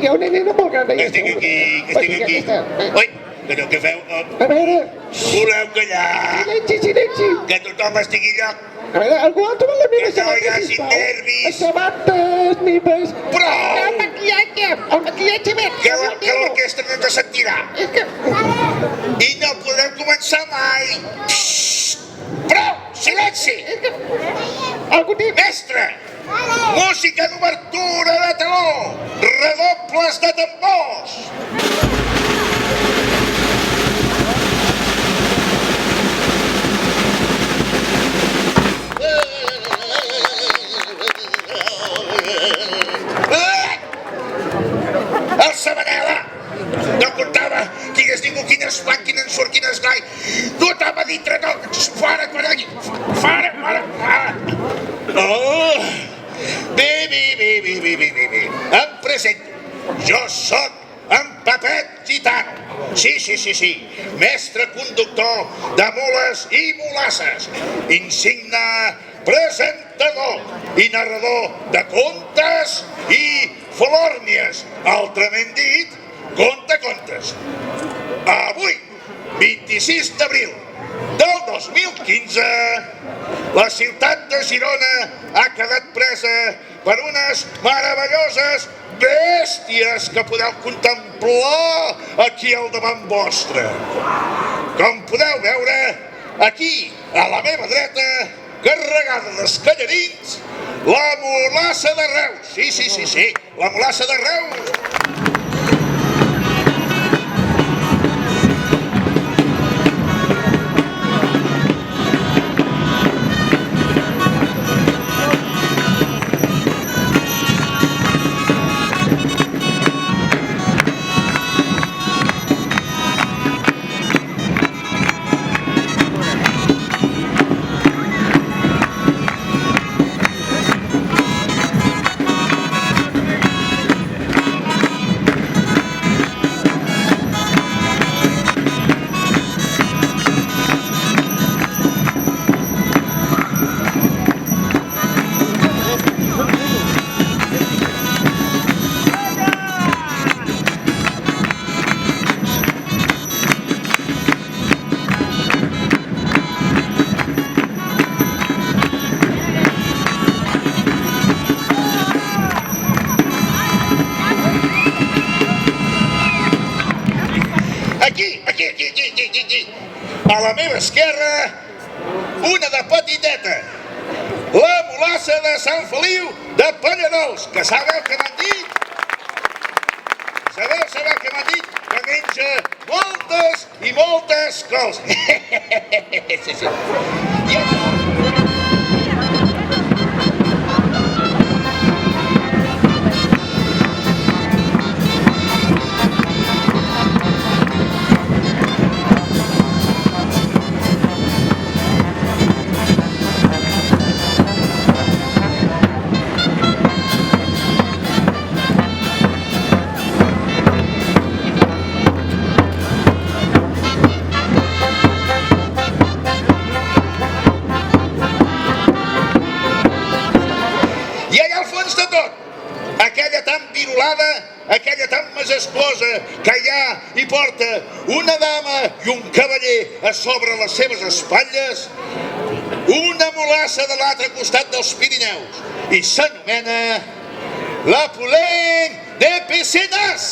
Hi ha un nen molt gran allà. Estic aquí. Ui, però què feu? A veure... Voleu callar? Silenci. Que tothom estigui lloc. A veure, algú ha trobat la meva Que no hi sabata, hagi sisplau? nervis. Sabates meves. Prou! El maquillatge verd. Que l'orquestra no ens sentirà. És que... I no podem començar mai. Prou! Silenci! Algú té... Mestre! Música d'obertura de teló! Redobles de tambors! El Sabanela! No comptava que hi hagués ningú, quines fan, quines surt, quines gai. Notava dintre tot. Fora. Oh! Bé. Em presento. Jo sóc en Pepet Gitano. sí, mestre conductor de mules i mulasses, insigne presentador i narrador de contes i folòrnies, altrament dit, contacontes. Avui, 26 d'abril del 2015, la ciutat de Girona ha quedat presa per unes meravelloses bèsties que podeu contemplar aquí al davant vostre. Com podeu veure, aquí, a la meva dreta, carregada d'escallarins, la mulassa de Reus. Sí, la mulassa de Reus. Aquí, a la meva esquerra, una de petiteta, la mulassa de Sant Feliu de Pallerols, que sabeu que m'han dit? Sabeu que m'han dit? Que menja moltes i moltes cols. Sí. Aquella tan virulada, aquella tan majestuosa que allà hi porta una dama i un cavaller a sobre les seves espatlles, una mulassa de l'altre costat dels Pirineus, i s'anomena la Polent de Pecenas.